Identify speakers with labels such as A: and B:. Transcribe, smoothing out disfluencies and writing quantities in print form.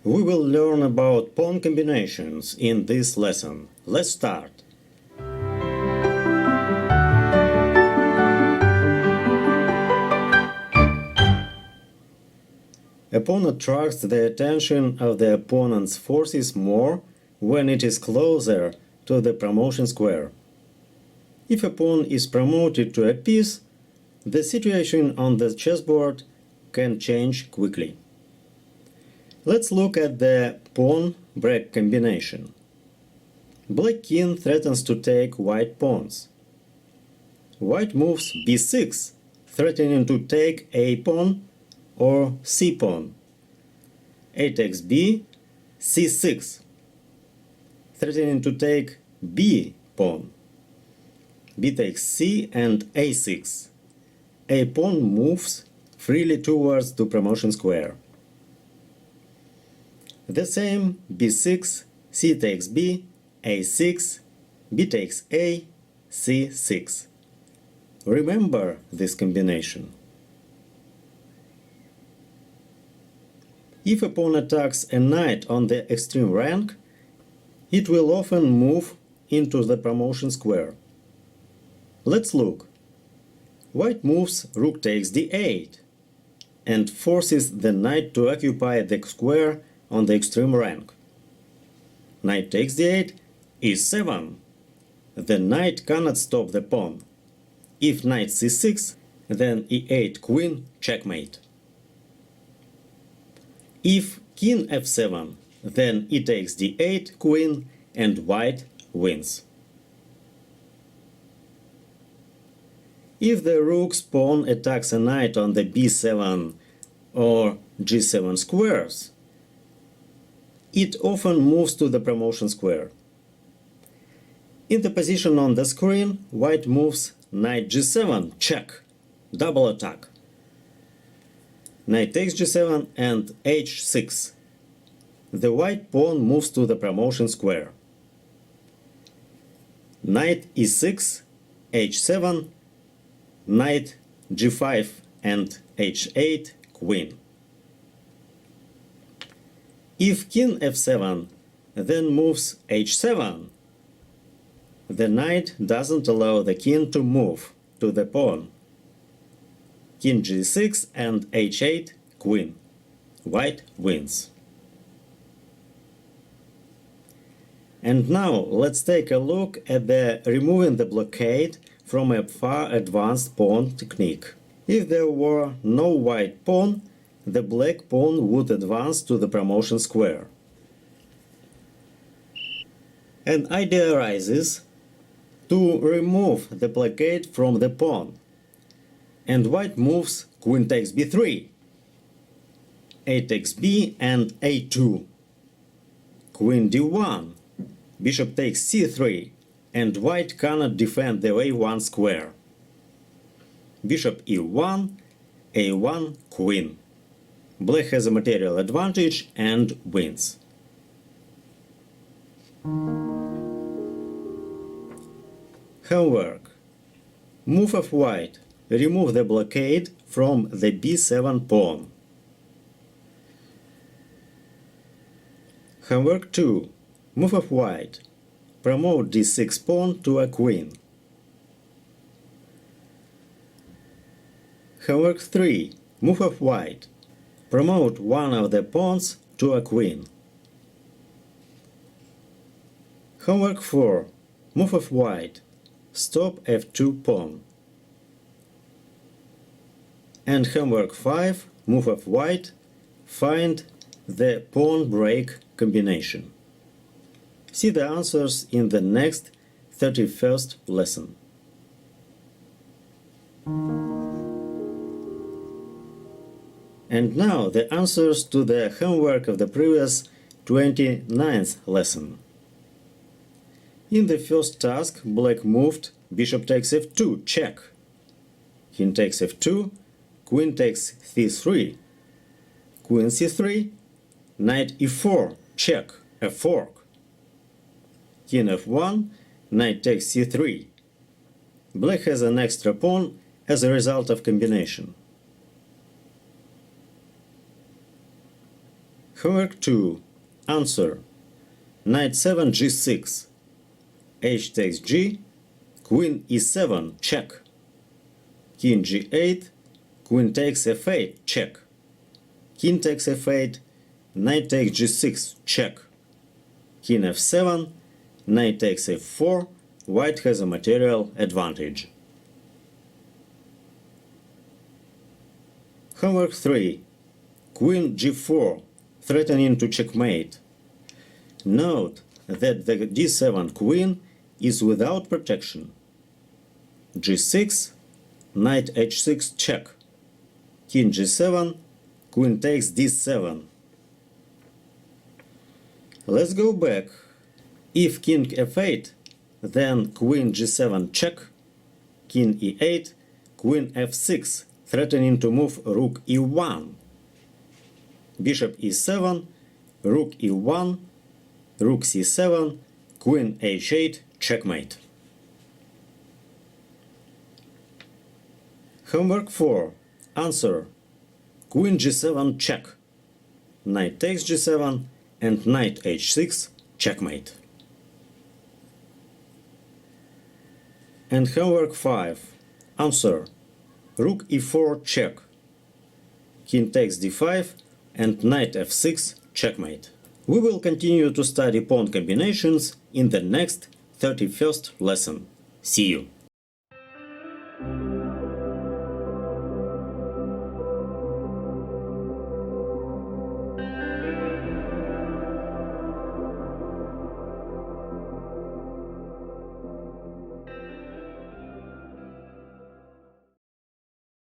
A: We will learn about pawn combinations in this lesson. Let's start. A pawn attracts the attention of the opponent's forces more when it is closer to the promotion square. If a pawn is promoted to a piece, the situation on the chessboard can change quickly. Let's look at the pawn break combination. Black king threatens to take white pawns. White moves b6, threatening to take a pawn or c pawn. A takes b, c6, threatening to take b pawn. B takes c and a6. A pawn moves freely towards the promotion square. The same b6, c takes b, a6, b takes a, c6. Remember this combination. If a pawn attacks a knight on the extreme rank, it will often move into the promotion square. Let's look. White moves rook takes d8 and forces the knight to occupy the square on the extreme rank. Knight takes d8, e7. The knight cannot stop the pawn. If knight c6, then e8 queen, checkmate. If king f7, then e takes d8 queen and white wins. If the rook's pawn attacks a knight on the b7 or g7 squares, it often moves to the promotion square. In the position on the screen, white moves knight g7, check, double attack. Knight takes g7 and h6. The white pawn moves to the promotion square. Knight e6, h7, knight g5 and h8, queen. If king f7 then moves h7, the knight doesn't allow the king to move to the pawn. King g6 and h8, queen. White wins. And now let's take a look at the removing the blockade from a far advanced pawn technique. If there were no white pawn, the black pawn would advance to the promotion square. An idea arises to remove the blockade from the pawn, and white moves queen takes b3, a takes b and a2, queen d1, bishop takes c3, and white cannot defend the a1 square. Bishop e1, a1, queen. Black has a material advantage and wins. Homework. Move of white. Remove the blockade from the b7 pawn. Homework 2. Move of white. Promote d6 pawn to a queen. Homework 3. Move of white. Promote one of the pawns to a queen. Homework 4. Move of white. Stop f2 pawn. And homework 5. Move of white. Find the pawn break combination. See the answers in the next 31st lesson. And now the answers to the homework of the previous 29th lesson. In the first task, black moved bishop takes f2, check. King takes f2, queen takes c3, queen c3, knight e4, check, a fork. King f1, knight takes c3. Black has an extra pawn as a result of combination. Homework 2. Answer. Knight 7 g6. H takes g. Queen e7 check. King g8. Queen takes f8 check. King takes f8. Knight takes g6 check. King f7. Knight takes f4. White has a material advantage. Homework 3. Queen g4, threatening to checkmate. Note that the d7 queen is without protection. g6, knight h6 check. King g7, queen takes d7. Let's go back. If king f8, then queen g7 check, king e8, queen f6, threatening to move rook e1. Bishop e7, rook e1, rook c7, queen h8, checkmate. Homework 4. Answer. Queen g7 check. Knight takes g7 and knight h6, checkmate. And homework 5. Answer. Rook e4 check. King takes d5 and knight f6, checkmate. We will continue to study pawn combinations in the next 31st lesson. See you!